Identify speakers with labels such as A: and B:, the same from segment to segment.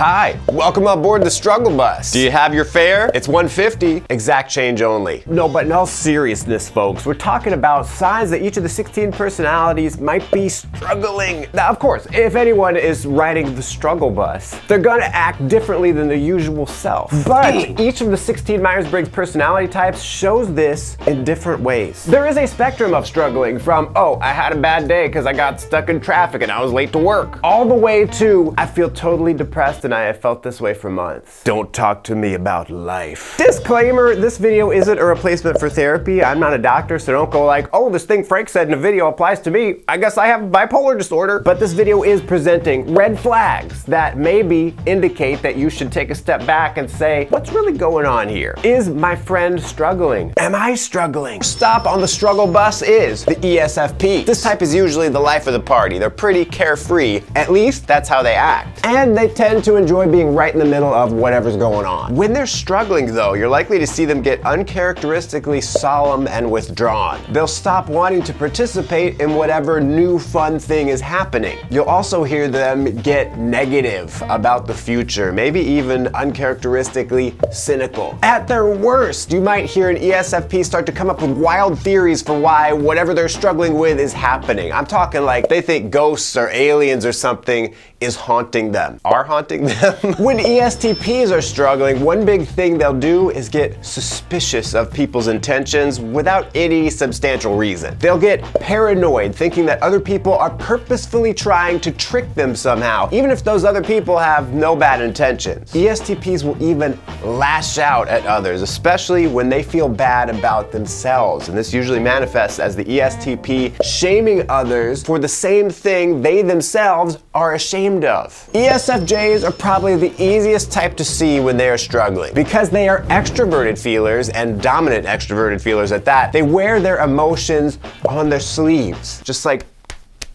A: Hi, welcome aboard the struggle bus. Do you have your fare? It's $150, exact change only. No, but in all seriousness, folks, we're talking about signs that each of the 16 personalities might be struggling. Now, of course, if anyone is riding the struggle bus, they're gonna act differently than their usual self. But each of the 16 Myers-Briggs personality types shows this in different ways. There is a spectrum of struggling from, oh, I had a bad day because I got stuck in traffic and I was late to work, all the way to, I feel totally depressed and I have felt this way for months. Don't talk to me about life. Disclaimer, this video isn't a replacement for therapy. I'm not a doctor, so don't go like, oh, this thing Frank said in a video applies to me. I guess I have bipolar disorder. But this video is presenting red flags that maybe indicate that you should take a step back and say, what's really going on here? Is my friend struggling? Am I struggling? Stop on the struggle bus is the ESFP. This type is usually the life of the party. They're pretty carefree. At least that's how they act. And they tend to enjoy being right in the middle of whatever's going on. When they're struggling though, you're likely to see them get uncharacteristically solemn and withdrawn. They'll stop wanting to participate in whatever new fun thing is happening. You'll also hear them get negative about the future, maybe even uncharacteristically cynical. At their worst, you might hear an ESFP start to come up with wild theories for why whatever they're struggling with is happening. I'm talking like they think ghosts or aliens or something is haunting them. Are haunting them? When ESTPs are struggling, one big thing they'll do is get suspicious of people's intentions without any substantial reason. They'll get paranoid, thinking that other people are purposefully trying to trick them somehow, even if those other people have no bad intentions. ESTPs will even lash out at others, especially when they feel bad about themselves. And this usually manifests as the ESTP shaming others for the same thing they themselves are ashamed of. ESFJs are probably the easiest type to see when they are struggling. Because they are extroverted feelers, and dominant extroverted feelers at that, they wear their emotions on their sleeves, just like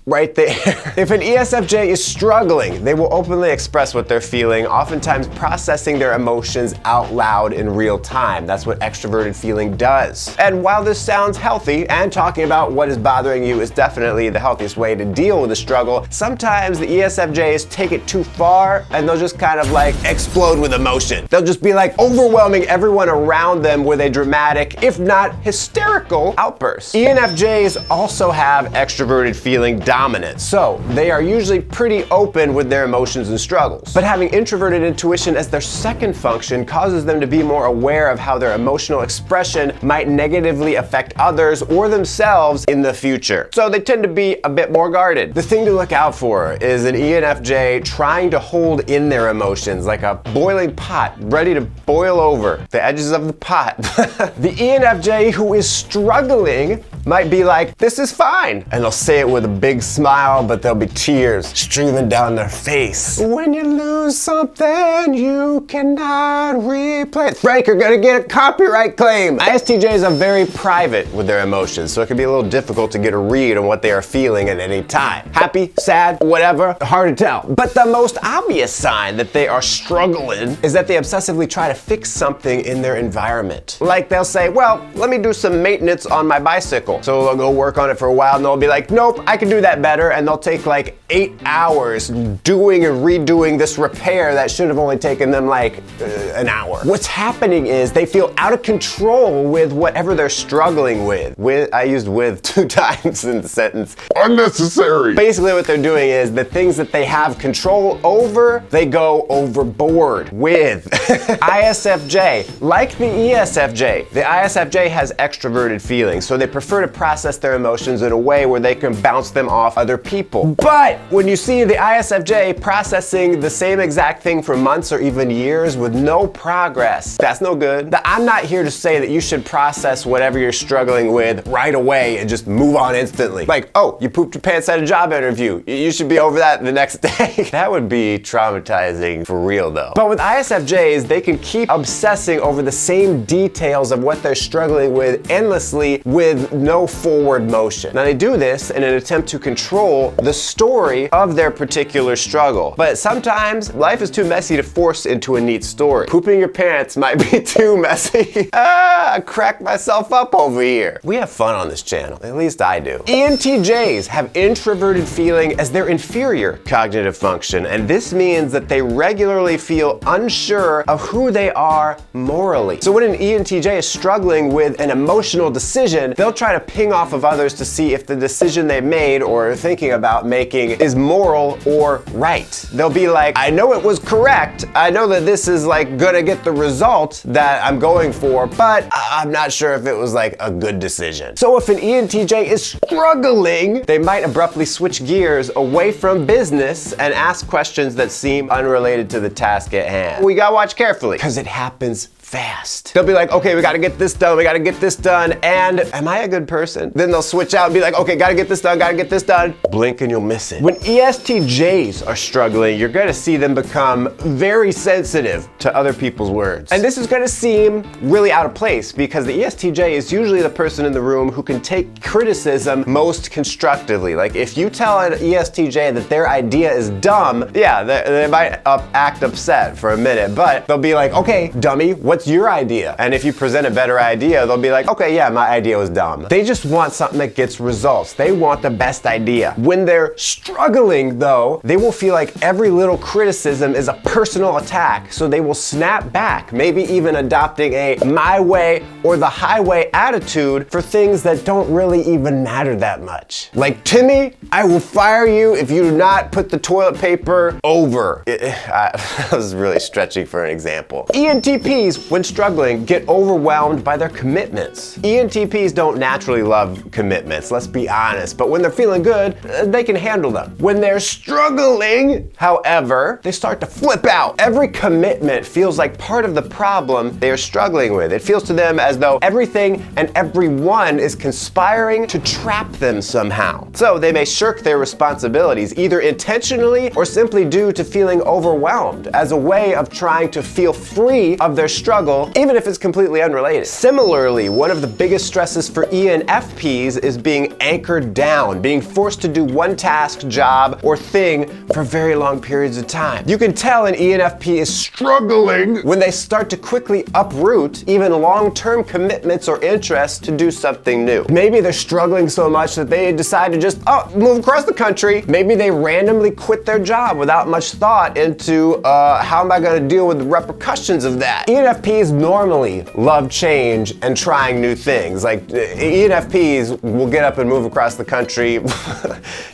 A: right there. If an ESFJ is struggling, they will openly express what they're feeling, oftentimes processing their emotions out loud in real time. That's what extroverted feeling does. And while this sounds healthy, and talking about what is bothering you is definitely the healthiest way to deal with a struggle, sometimes the ESFJs take it too far and they'll just kind of like explode with emotion. They'll just be like overwhelming everyone around them with a dramatic, if not hysterical, outburst. ENFJs also have extroverted feeling dominant, so they are usually pretty open with their emotions and struggles. But having introverted intuition as their second function causes them to be more aware of how their emotional expression might negatively affect others or themselves in the future. So they tend to be a bit more guarded. The thing to look out for is an ENFJ trying to hold in their emotions like a boiling pot ready to boil over. The edges of the pot. The ENFJ who is struggling might be like, this is fine. And they'll say it with a big smile, but there'll be tears streaming down their face. When you lose something you cannot replace. Frank, you're gonna get a copyright claim. ISTJs are very private with their emotions, so it can be a little difficult to get a read on what they are feeling at any time. Happy, sad, whatever, hard to tell. But the most obvious sign that they are struggling is that they obsessively try to fix something in their environment. Like they'll say, well, let me do some maintenance on my bicycle. So they'll go work on it for a while and they'll be like, nope, I can do that better. And they'll take like 8 hours doing and redoing this repair that should have only taken them like an hour. What's happening is they feel out of control with whatever they're struggling with. I used with 2 times in the sentence. Unnecessary. Basically what they're doing is the things that they have control over, they go overboard with. ISFJ, like the ESFJ, the ISFJ has extroverted feelings, so they prefer to process their emotions in a way where they can bounce them off other people. But when you see the ISFJ processing the same exact thing for months or even years with no progress, that's no good. I'm not here to say that you should process whatever you're struggling with right away and just move on instantly. Like, oh, you pooped your pants at a job interview. You should be over that the next day. That would be traumatizing for real though. But with ISFJs, they can keep obsessing over the same details of what they're struggling with endlessly with no forward motion. Now they do this in an attempt to control the story of their particular struggle. But sometimes life is too messy to force into a neat story. Pooping your pants might be too messy. I cracked myself up over here. We have fun on this channel, at least I do. ENTJs have introverted feeling as their inferior cognitive function, and this means that they regularly feel unsure of who they are morally. So when an ENTJ is struggling with an emotional decision, they'll try to ping off of others to see if the decision they made or are thinking about making is moral or right. They'll be like, I know it was correct. I know that this is like gonna get the result that I'm going for, but I'm not sure if it was like a good decision. So if an ENTJ is struggling, they might abruptly switch gears away from business and ask questions that seem unrelated to the task at hand. We gotta watch carefully because it happens fast. They'll be like, okay, we gotta get this done, we gotta get this done, and am I a good person? Then they'll switch out and be like, okay, gotta get this done, gotta get this done. Blink and you'll miss it. When ESTJs are struggling, you're gonna see them become very sensitive to other people's words. And this is gonna seem really out of place because the ESTJ is usually the person in the room who can take criticism most constructively. Like if you tell an ESTJ that their idea is dumb, yeah, they might act upset for a minute, but they'll be like, okay, dummy, what's your idea? And if you present a better idea, they'll be like, okay, yeah, my idea was dumb. They just want something that gets results. They want the best idea. When they're struggling though, they will feel like every little criticism is a personal attack, so they will snap back, maybe even adopting a my way or the highway attitude for things that don't really even matter that much. Like, Timmy, I will fire you if you do not put the toilet paper over. I was really stretching for an example. ENTPs, when struggling, get overwhelmed by their commitments. ENTPs don't naturally love commitments, let's be honest, but when they're feeling good, they can handle them. When they're struggling, however, they start to flip out. Every commitment feels like part of the problem they are struggling with. It feels to them as though everything and everyone is conspiring to trap them somehow. So they may shirk their responsibilities, either intentionally or simply due to feeling overwhelmed, as a way of trying to feel free of their struggle, even if it's completely unrelated. Similarly, one of the biggest stresses for ENFPs is being anchored down, being forced to do one task, job, or thing for very long periods of time. You can tell an ENFP is struggling when they start to quickly uproot even long-term commitments or interests to do something new. Maybe they're struggling so much that they decide to just, move across the country. Maybe they randomly quit their job without much thought into, how am I gonna deal with the repercussions of that? ENFPs normally love change and trying new things. Like, ENFPs will get up and move across the country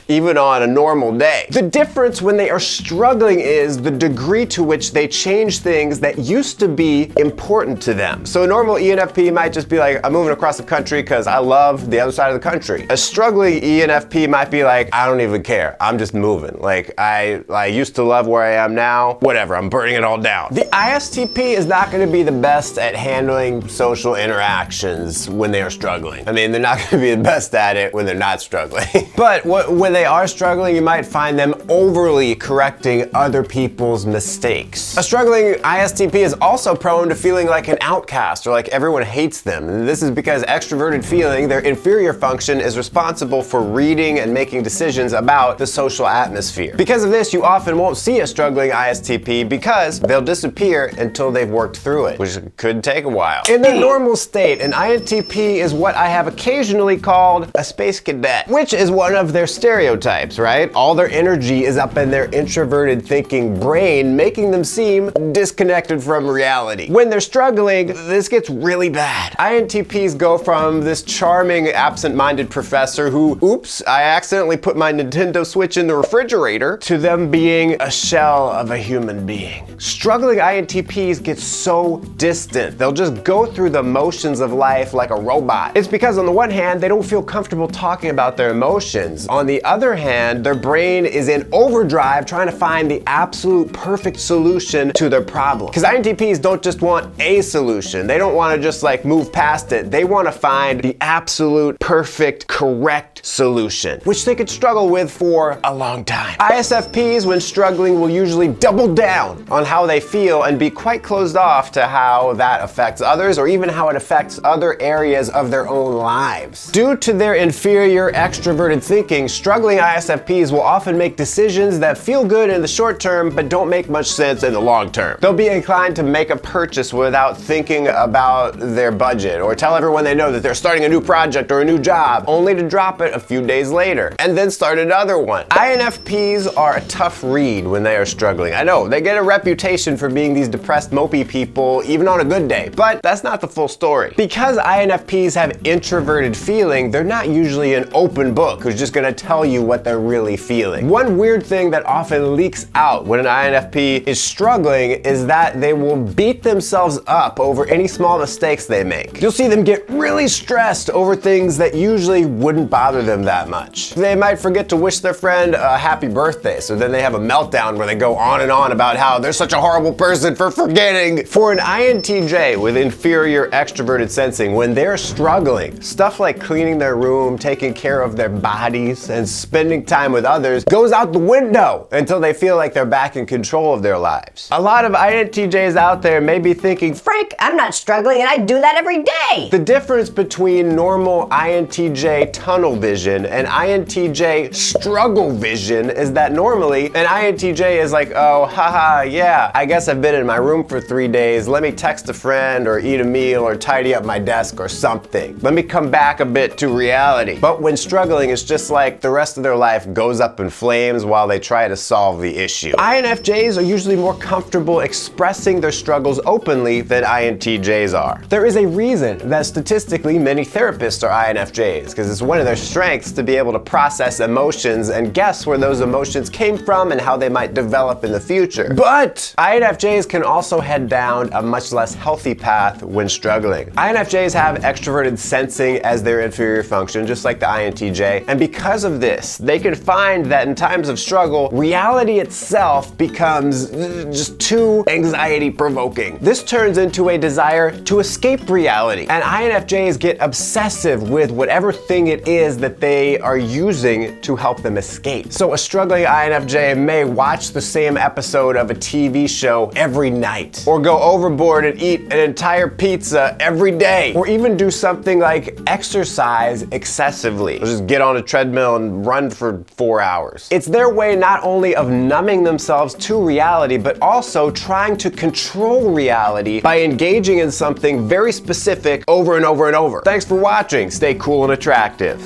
A: even on a normal day. The difference when they are struggling is the degree to which they change things that used to be important to them. So a normal ENFP might just be like, I'm moving across the country because I love the other side of the country. A struggling ENFP might be like, I don't even care, I'm just moving. Like, I used to love where I am now, whatever, I'm burning it all down. The ISTP is not going to be the best at handling social interactions when they are struggling. I mean, they're not going to be the best at it when they're not struggling. But when they are struggling, you might find them overly correcting other people's mistakes. A struggling ISTP is also prone to feeling like an outcast or like everyone hates them. And this is because extroverted feeling, their inferior function, is responsible for reading and making decisions about the social atmosphere. Because of this, you often won't see a struggling ISTP because they'll disappear until they've worked through it, which could take a while. In their normal state, an INTP is what I have occasionally called a space cadet, which is one of their stereotypes, right? All their energy is up in their introverted thinking brain, making them seem disconnected from reality. When they're struggling, this gets really bad. INTPs go from this charming, absent-minded professor who, oops, I accidentally put my Nintendo Switch in the refrigerator, to them being a shell of a human being. Struggling INTPs get so distant. They'll just go through the motions of life like a robot. It's because on the one hand, they don't feel comfortable talking about their emotions. On the other hand, their brain is in overdrive trying to find the absolute perfect solution to their problem. Because INTPs don't just want a solution. They don't want to just like move past it. They want to find the absolute perfect, correct solution, which they could struggle with for a long time. ISFPs, when struggling, will usually double down on how they feel and be quite closed off to how that affects others or even how it affects other areas of their own lives. Due to their inferior extroverted thinking, struggling ISFPs will often make decisions that feel good in the short term but don't make much sense in the long term. They'll be inclined to make a purchase without thinking about their budget, or tell everyone they know that they're starting a new project or a new job, only to drop it a few days later and then start another one. INFPs are a tough read when they are struggling. I know, they get a reputation for being these depressed, mopey people even on a good day, but that's not the full story. Because INFPs have introverted feeling, they're not usually an open book who's just gonna tell you what they're really feeling. One weird thing that often leaks out when an INFP is struggling is that they will beat themselves up over any small mistakes they make. You'll see them get really stressed over things that usually wouldn't bother them that much. They might forget to wish their friend a happy birthday, so then they have a meltdown where they go on and on about how they're such a horrible person for forgetting. For an INTJ with inferior extroverted sensing, when they're struggling, stuff like cleaning their room, taking care of their bodies, and spending time with others goes out the window until they feel like they're back in control of their lives. A lot of INTJs out there may be thinking,
B: Frank, I'm not struggling and I do that every day.
A: The difference between normal INTJ tunnel vision and INTJ struggle vision is that normally an INTJ is like, oh, haha, yeah, I guess I've been in my room for 3 days. Let me text a friend or eat a meal or tidy up my desk or something. Let me come back a bit to reality. But when struggling, it's just like the rest of their life goes up in flames while they try to solve the issue. INFJs are usually more comfortable expressing their struggles openly than INTJs are. There is a reason that statistically many therapists are INFJs, because it's one of their strengths to be able to process emotions and guess where those emotions came from and how they might develop in the future. But INFJs can also head down a much less healthy path when struggling. INFJs have extroverted sensing as their inferior function, just like the INTJ, and because of this, they can find that in times of struggle, reality itself becomes just too anxiety-provoking. This turns into a desire to escape reality, and INFJs get obsessive with whatever thing it is that they are using to help them escape. So a struggling INFJ may watch the same episode of a TV show every night, or go overboard and eat an entire pizza every day, or even do something like exercise excessively. They'll just get on a treadmill and run for 4 hours. It's their way not only of numbing themselves to reality, but also trying to control reality by engaging in something very specific over and over and over. Thanks for watching. Stay cool and attractive.